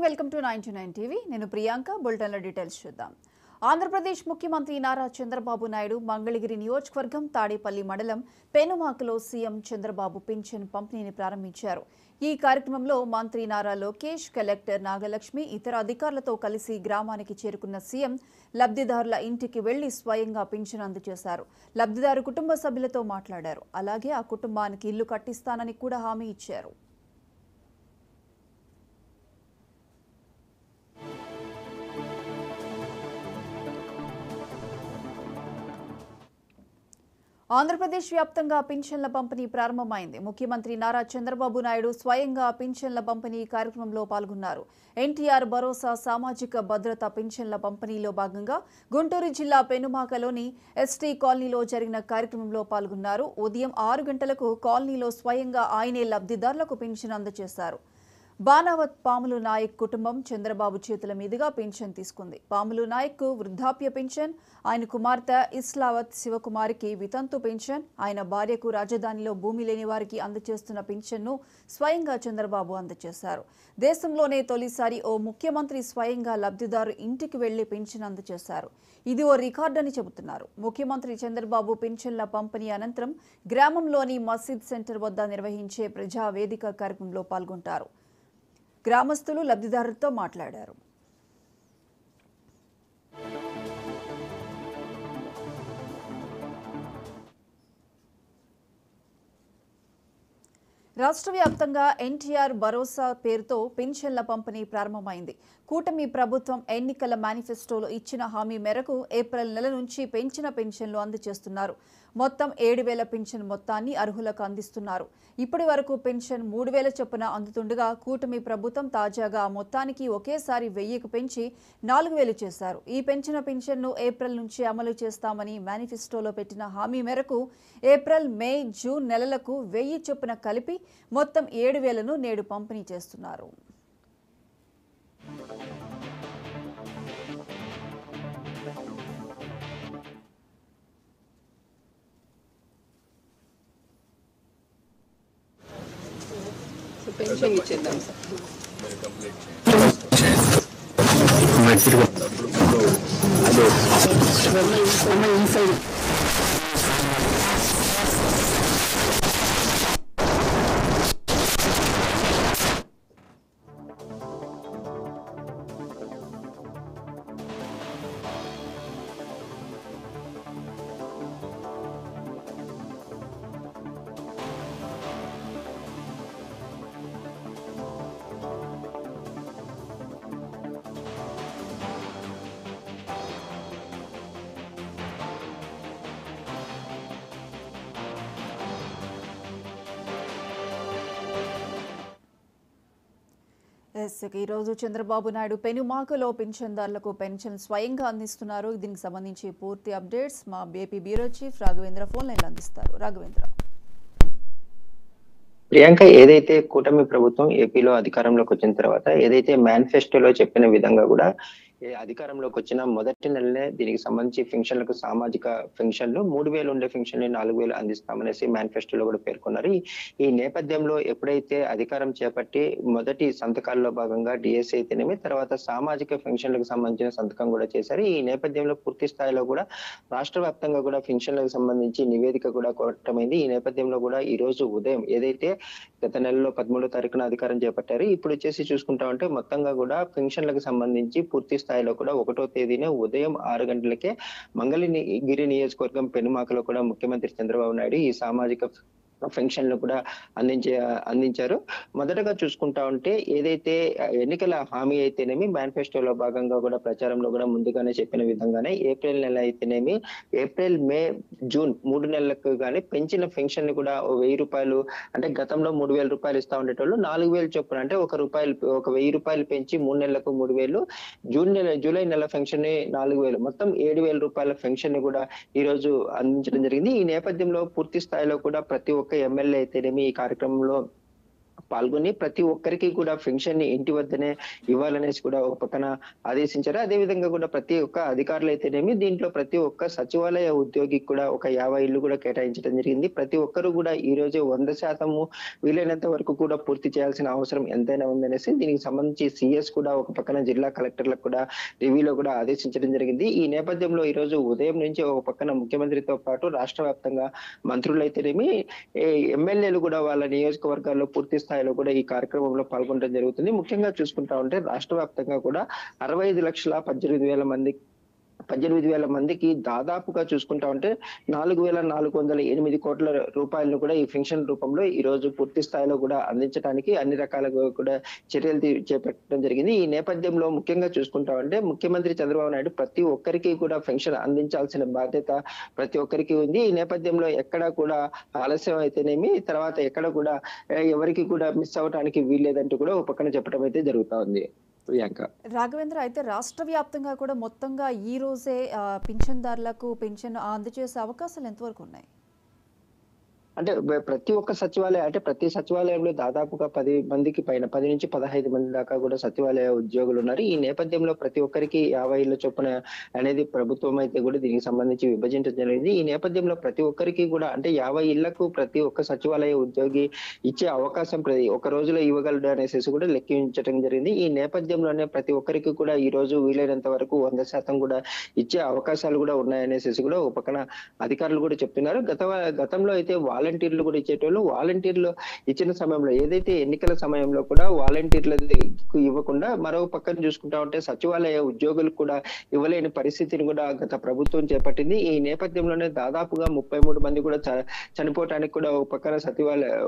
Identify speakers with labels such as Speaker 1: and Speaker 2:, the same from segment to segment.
Speaker 1: Welcome to 99 TV. నేను Priyanka. బులెటిన్ల details చూద్దాం. ఆంధ్రప్రదేశ్ ముఖ్యమంత్రి నారా చంద్రబాబు నాయుడు మంగళగిరి నియోజకవర్గం తాడేపల్లి మండలం పెనుమాకలో సీఎం చంద్రబాబు పింఛన్ పంపిణీని ప్రారంభించారు. ఈ కార్యక్రమంలో మంత్రి నారా లోకేష్, కలెక్టర్ నాగలక్ష్మి, ఇతర అధికారులతో కలిసి గ్రామానికి చేరుకున్న సీఎం లబ్ధిదారుల ఇంటికి వెళ్లి స్వయంగా పింఛన్ అందజేశారు. లబ్ధిదారు కుటుంబ సభ్యులతో మాట్లాడారు. అలాగే ఆ కుటుంబానికి ఇల్లు కట్టిస్తానని కూడా హామీ ఇచ్చారు. ఆంధ్రప్రదేశ్ వ్యాప్తంగా పింఛన్ల పంపిణీ ప్రారంభమైంది. ముఖ్యమంత్రి నారా చంద్రబాబు నాయుడు స్వయంగా పింఛన్ల పంపిణీ కార్యక్రమంలో పాల్గొన్నారు. ఎన్టీఆర్ భరోసా సామాజిక భద్రత పింఛన్ల పంపిణీలో భాగంగా గుంటూరు జిల్లా పెనుమాకలోని ఎస్టీ కాలనీలో జరిగిన కార్యక్రమంలో పాల్గొన్నారు. ఉదయం 6 గంటలకు కాలనీలో స్వయంగా ఆయనే లబ్ధిదారులకు పింఛన్ అందజేశారు. బానావత్ పాములు నాయక్ కుటుంబం చంద్రబాబు చేతుల మీదుగా పింఛన్ తీసుకుంది. పాములు నాయక్ కు వృద్ధాప్య పింఛన్, ఆయన కుమార్తె ఇస్లావత్ శివకుమారికి వితంతు పింఛన్, ఆయన భార్యకు రాజధానిలో భూమి లేని వారికి అందజేస్తున్న పింఛన్ను స్వయంగా చంద్రబాబు అందజేశారు. దేశంలోనే తొలిసారి ఓ ముఖ్యమంత్రి స్వయంగా లబ్ధిదారు ఇంటికి వెళ్లి పింఛన్ అందజేశారు. ఇది ఓ రికార్డు అని చెబుతున్నారు. ముఖ్యమంత్రి చంద్రబాబు పింఛన్ల పంపిణీ అనంతరం గ్రామంలోని మసీద్ సెంటర్ వద్ద నిర్వహించే ప్రజా వేదిక కార్యక్రమంలో పాల్గొంటారు. గ్రామస్తులు లబ్ధిదారులతో మాట్లాడారు. రాష్ట్ర వ్యాప్తంగా ఎన్టీఆర్ భరోసా పేరుతో పింఛన్ల పంపిణీ ప్రారంభమైంది. కూటమి ప్రభుత్వం ఎన్నికల మేనిఫెస్టోలో ఇచ్చిన హామీ మేరకు ఏప్రిల్ నెల నుంచి పెంచిన పింఛన్లు అందజేస్తున్నారు. మొత్తం 7,000 పింఛన్ మొత్తాన్ని అర్హులకు అందిస్తున్నారు. ఇప్పటి వరకు పింఛన్ 3,000 చొప్పున అందుతుండగా కూటమి ప్రభుత్వం తాజాగా ఆ మొత్తానికి ఒకేసారి 1,000కు పెంచి 4,000 చేశారు. ఈ పెంచిన పింఛన్ను ఏప్రిల్ నుంచి అమలు చేస్తామని మేనిఫెస్టోలో పెట్టిన హామీ మేరకు ఏప్రిల్, మే, జూన్ నెలలకు 1,000 చొప్పున కలిపి మొత్తం 7,000ను నేడు పంపిణీ చేస్తున్నారు.
Speaker 2: పెన్షన్ ఇచ్చేద్దాం సార్.
Speaker 1: ఈ రోజు చంద్రబాబు నాయుడు పెనుమాకలో పింఛన్దారులకు పెన్షన్ స్వయంగా అందిస్తున్నారు. దీనికి సంబంధించి పూర్తి అప్డేట్స్ మా AP bureau chief Raghavendra phone line అందిస్తారు. రాఘవేంద్ర.
Speaker 3: ప్రియాంక, ఏదైతే కూటమి ప్రభుత్వం ఏపీలో అధికారంలోకి వచ్చిన తర్వాత ఏదైతే మేనిఫెస్టోలో చెప్పిన విధంగా కూడా అధికారంలోకి వచ్చిన మొదటి నెలనే దీనికి సంబంధించి పెన్షన్లకు సామాజిక పెన్షన్లు 3,000 ఉండే పెన్షన్ 4,000 అందిస్తామనేసి మేనిఫెస్టోలో కూడా పేర్కొన్నారు. ఈ నేపథ్యంలో ఎప్పుడైతే అధికారం చేపట్టి మొదటి సంతకాల్లో భాగంగా డిఎస్ అయితేనేమి, తర్వాత సామాజిక పెన్షన్లకు సంబంధించిన సంతకం కూడా చేశారు. ఈ నేపథ్యంలో పూర్తి స్థాయిలో కూడా రాష్ట్ర వ్యాప్తంగా కూడా పెన్షన్లకు సంబంధించి నివేదిక కూడా కోరటమైంది. ఈ నేపథ్యంలో కూడా ఈ రోజు ఉదయం ఏదైతే గత నెలలో 13వ తారీఖున అధికారం చేపట్టారు, ఇప్పుడు వచ్చేసి చూసుకుంటా ఉంటే మొత్తంగా కూడా పెన్షన్లకు సంబంధించి పూర్తి స్థాయిలో కూడా 1వ తేదీనే ఉదయం 6 గంటలకే మంగళగిరి నియోజకవర్గం పెనుమాకలో కూడా ముఖ్యమంత్రి చంద్రబాబు నాయుడు ఈ సామాజిక పెన్షన్లు కూడా అందించారు. మొదటగా చూసుకుంటా ఉంటే ఏదైతే ఎన్నికల హామీ అయితేనేమి మేనిఫెస్టోలో భాగంగా కూడా ప్రచారంలో కూడా ముందుగానే చెప్పిన విధంగానే ఏప్రిల్ నెల అయితేనేమి ఏప్రిల్, మే, జూన్ 3 నెలలకు కానీ పెంచిన పెన్షన్ కూడా 1,000 రూపాయలు, అంటే గతంలో 3,000 రూపాయలు ఇస్తా ఉండేటోళ్ళు 4,000 చొప్పున, అంటే ఒక 1,000 రూపాయలు పెంచి 3 నెలలకు 3,000, జూలై నెల పెన్షన్ 4,000, మొత్తం 7,000 రూపాయల పెన్షన్ కూడా ఈ రోజు అందించడం జరిగింది. ఈ నేపథ్యంలో పూర్తి స్థాయిలో కూడా ప్రతి ఒక్క ఎమ్మెల్యే అయితేనేమి ఈ కార్యక్రమంలో పాల్గొని ప్రతి ఒక్కరికి కూడా పెన్షన్ ని ఇంటి వద్దనే ఇవ్వాలనేసి కూడా ఒక పక్కన ఆదేశించారు. అదే విధంగా కూడా ప్రతి ఒక్క అధికారులు అయితేనేమి దీంట్లో ప్రతి ఒక్క సచివాలయ ఉద్యోగికి కూడా ఒక 50 ఇళ్లు కూడా కేటాయించడం జరిగింది. ప్రతి ఒక్కరు కూడా ఈ రోజు 100% వీలైనంత వరకు కూడా పూర్తి చేయాల్సిన అవసరం ఎంతైనా ఉందనేసి దీనికి సంబంధించి సీఎస్ కూడా ఒక పక్కన జిల్లా కలెక్టర్లకు కూడా రివ్యూలో కూడా ఆదేశించడం జరిగింది. ఈ నేపథ్యంలో ఈ రోజు ఉదయం నుంచి ఒక పక్కన ముఖ్యమంత్రితో పాటు రాష్ట్ర వ్యాప్తంగా మంత్రులైతేనేమి ఎమ్మెల్యేలు కూడా వాళ్ళ నియోజకవర్గాల్లో పూర్తి స్థాయిలో కూడా ఈ కార్యక్రమంలో పాల్గొనడం జరుగుతుంది. ముఖ్యంగా చూసుకుంటా ఉంటే రాష్ట్ర వ్యాప్తంగా కూడా 65,18,000 మందికి దాదాపుగా చూసుకుంటా ఉంటే 4,408 కోట్ల రూపాయలను కూడా ఈ పెన్షన్ రూపంలో ఈ రోజు పూర్తి స్థాయిలో కూడా అందించడానికి అన్ని రకాలుగా కూడా చర్యలు చేపట్టడం జరిగింది. ఈ నేపథ్యంలో ముఖ్యంగా చూసుకుంటా ఉంటే ముఖ్యమంత్రి చంద్రబాబు నాయుడు ప్రతి ఒక్కరికి కూడా పెన్షన్ అందించాల్సిన బాధ్యత ప్రతి ఒక్కరికి ఉంది. ఈ నేపథ్యంలో ఎక్కడా కూడా ఆలస్యం అయితేనేమి తర్వాత ఎక్కడ కూడా ఎవరికి కూడా మిస్ అవ్వడానికి వీల్లేదంటూ కూడా ఒక పక్కన చెప్పడం అయితే జరుగుతా ఉంది. ప్రియాంక,
Speaker 1: రాఘవేంద్ర, అయితే రాష్ట్ర వ్యాప్తంగా కూడా మొత్తంగా ఈ రోజే పింఛన్దారులకు పెన్షన్ అందజేసే అవకాశాలు ఎంతవరకు ఉన్నాయి?
Speaker 3: అంటే ప్రతి ఒక్క సచివాలయం అంటే ప్రతి సచివాలయంలో దాదాపుగా 10 మందికి పైన 10 నుంచి 15 మంది దాకా కూడా సచివాలయ ఉద్యోగులు ఉన్నారు. ఈ నేపథ్యంలో ప్రతి ఒక్కరికి 50 ఇళ్ల చొప్పున అనేది ప్రభుత్వం అయితే కూడా దీనికి సంబంధించి విభజించడం జరిగింది. ఈ నేపథ్యంలో ప్రతి ఒక్కరికి కూడా అంటే 50 ఇళ్లకు ప్రతి ఒక్క సచివాలయ ఉద్యోగి ఇచ్చే అవకాశం ఒక రోజులో ఇవ్వగలడు అనేసి కూడా లెక్కించడం జరిగింది. ఈ నేపథ్యంలోనే ప్రతి ఒక్కరికి కూడా ఈ రోజు వీలైనంత వరకు 100% కూడా ఇచ్చే అవకాశాలు కూడా ఉన్నాయనేసి కూడా ఒక పక్కన అధికారులు కూడా చెప్తున్నారు. గతంలో అయితే వాలంటీర్లు కూడా ఇచ్చేటోళ్ళు. వాలంటీర్లు ఇచ్చిన సమయంలో ఏదైతే ఎన్నికల సమయంలో కూడా వాలంటీర్లకు ఇవ్వకుండా మరో పక్కన చూసుకుంటా ఉంటే సచివాలయ ఉద్యోగులకు కూడా ఇవ్వలేని పరిస్థితిని కూడా గత ప్రభుత్వం చేపట్టింది. ఈ నేపథ్యంలోనే దాదాపుగా 33 మంది కూడా చనిపోవటానికి కూడా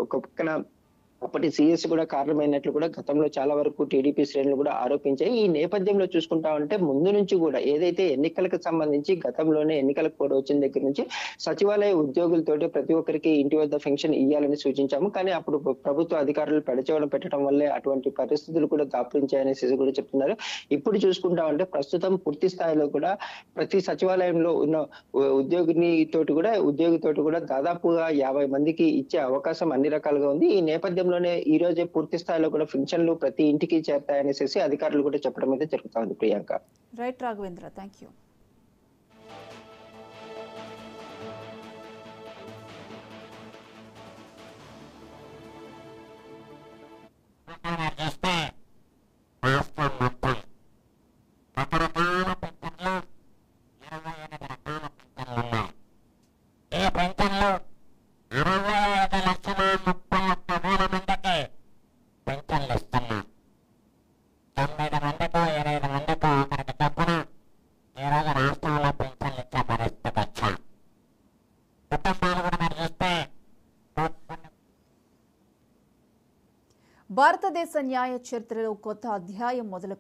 Speaker 3: ఒక పక్కన అప్పటి సీఎస్ కూడా కారణమైనట్లు కూడా గతంలో చాలా వరకు టీడీపీ శ్రేణులు కూడా ఆరోపించాయి. ఈ నేపథ్యంలో చూసుకుంటా ఉంటే ముందు నుంచి కూడా ఏదైతే ఎన్నికలకు సంబంధించి గతంలోనే ఎన్నికలకు కూడా వచ్చిన దగ్గర నుంచి సచివాలయ ఉద్యోగులతోటి ప్రతి ఒక్కరికి ఇంటి వద్ద పెన్షన్ ఇవ్వాలని సూచించాము. కానీ అప్పుడు ప్రభుత్వ అధికారులు పెడచెవిన పెట్టడం వల్లే అటువంటి పరిస్థితులు కూడా దాపురించాయనేసి కూడా చెప్తున్నారు. ఇప్పుడు చూసుకుంటా ఉంటే ప్రస్తుతం పూర్తి స్థాయిలో కూడా ప్రతి సచివాలయంలో ఉన్న ఉద్యోగితోటి కూడా దాదాపుగా 50 మందికి ఇచ్చే అవకాశం అన్ని రకాలుగా ఉంది. ఈ నేపథ్యం ఈ రోజే పూర్తి స్థాయిలో కూడా పెన్షన్లు ప్రతి ఇంటికి చేరతాయనేసి అధికారులు కూడా చెప్పడం అయితే జరుగుతా ఉంది. Priyanka,
Speaker 1: right Raghavendra, thank you. భారతదేశ న్యాయ చరిత్రలో కొత్త అధ్యాయం మొదలు